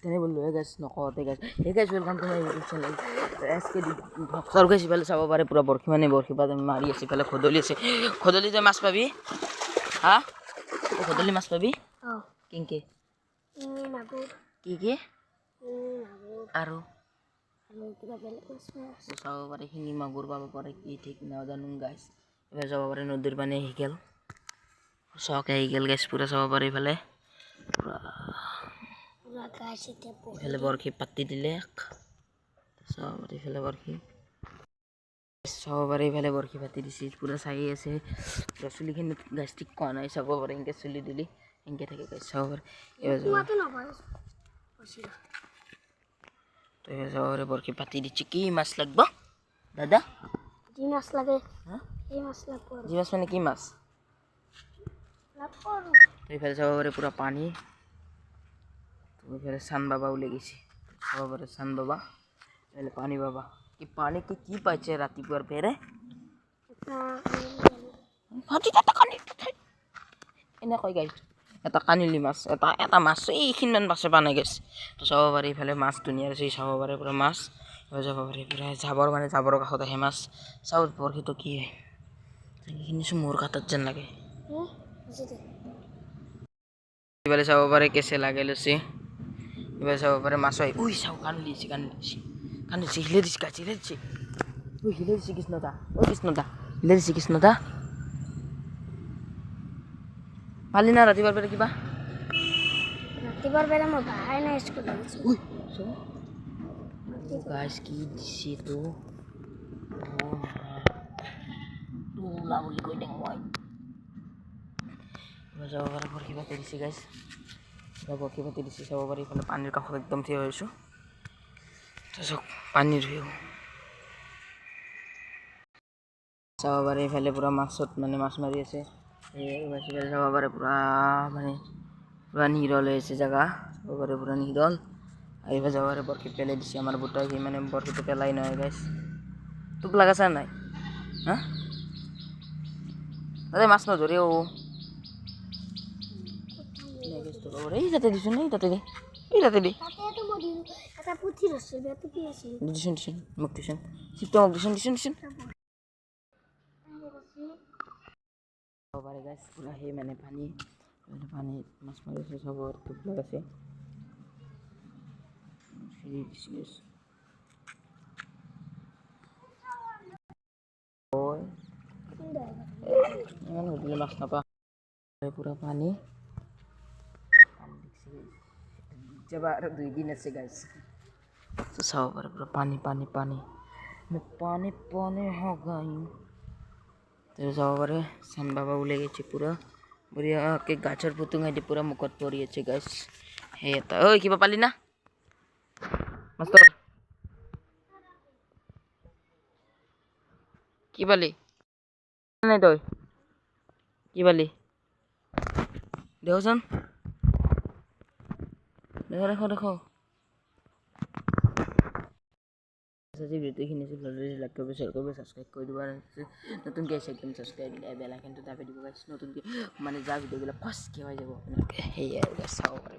তেনে বললো গাছ নকওঁতে গাছ এই গাছ welcome to my YouTube channel আজকে সব গাছ ইফালে চাব পাৰে পুৰা বৰশী মানে বৰশী পাত মাৰি আছে ইফালে খদলি আছে খদলিতে মাছ পাবি হা খদলি মাছ পাবি কিংকে কি কি আৰু চাব পাৰে শিঙি মাগুৰ পাব পাৰে কি ঠিক নাজানো গাছ এবাৰ যাব পাৰে নদীৰ পানী আহি গেল চকে আহি গেল গাছ পুৰা চাব পাৰে ইফালে ইফালে বৰশী পাতি দিলে চাব পাৰে ইফালে বৰশী চাব পাৰে ইফালে বৰশী পাতি দিছে পুৰা চাই আছে পুৰা চুলিখিনি গাছ ঠিক কোৱা নাই চাব পাৰে এনেকৈ চুলি দিলি এনেকৈ থাকে গাছ চাব পাৰে তো এবাৰ চাব পাৰে বৰশী পাতি দিচ্ছে কি মাছ লাগব দাদা জি মাছ লাগে এই মাছ লাগব জি মাছ মানে কি মাছ তো এফালে চাব পাৰে পুৰা পানী তো এফালে চান বাবা ওলাই গেছে চাব পাৰে চান বাবা এফালে পানী বাবা কি পানী কি পাইছে ৰাতিপুৱাৰ পেৰে এনে কয় গাইছ এটা কানিলি মাছ এটা মাছ এইখিনিমান মাছে বানাই গৈছে তো চাব পাৰে ইফালে মাছ ধুনীয়া আছে চাব পাৰে পুৰা মাছ এবাৰ যাব পাৰে পুৰা জাবৰ মানে জাবৰৰ কাষত আহে মাছ চাব বৰশীটো কি হয় এইখিনি মোৰ কাটাত যেন লাগে এবাৰে চাব পাৰে কেঁচে লাগে লৈছে এবাৰ চাব পাৰে মাছ হয় উই চাও কান্দি হিলে দিছে গাছ হিলে দিছে উই হিলে দিছে কৃষ্ণদা হিলে দিছে কৃষ্ণদা পালি না ৰাতিপুৱাৰ পৰা কিবা রাতিবার বেলা মই ভাই না স্কুল গেছি উই সো গাছ কি দিছে তো তোলা বুলি কৈ দেং মই এবাৰ যাব পাৰে বৰশী পাতি দিছে গাছ বৰশী পাতি দিছে চাব পাৰি ইফালে পানীৰ কাষত একদম থিয় হৈছোঁ তাৰপিছত পানীৰ ভিউ চাব পাৰে ইফালে পুৰা মাছত মানে মাছ মাৰি আছে ইফালে চাব পাৰে পুৰা মানে পুৰা নিৰল হৈ আছে জেগা চাব পাৰে পুৰা নিৰল আৰু এইফালে যাব পাৰে বৰশী পেলাই দিছে আমাৰ বুটাই সি মানে বৰশীটো পেলাই নহয় গাইছ তোক লাগাছা নাই হা তাতে মাছ নধৰে এই তাতে দিছোঁ নে তাতে দি এটা পুঠি আছে বেটা কি আছে দিছোঁ মোক দিছোঁ চাব পাৰে গাইছ পুৰা সেই মানে পানীত মাছ মাৰিছে চাব টোপলা আছে ইমান সুধিলে মাছ নাপা পুৰা পানী যাবা আৰু 2 দিন আছে গাইছ চাব পাৰে পুৰা পানী हो गई তো যাব পাৰে চান বাবা ওলাই গেছে পুৰা বঢ়িয়াকে গাছৰ পুতুঙাই দি পুৰা মুখত পৰি আছে গাছ সেই এটা ঐ কিবা পালি না মাষ্টৰ কি পালি নাই তই কি পালি দেখোন দেখো আজি ভিডিঅ'খিনি লাইক কৰিব শ্বেয়াৰ কৰিব ছাবস্ক্ৰাইব কৰি দিব আৰু নতুনকৈ আহিছে একদম ছাবস্ক্ৰাইব বেল আইকনটো দাবি দিব গাইছ নতুনকৈ মানে যা ভিডিঅ'বিলাক ফাৰ্ষ্টকৈ হৈ যাব আপোনালোকে সেয়াই আৰু চাব পাৰে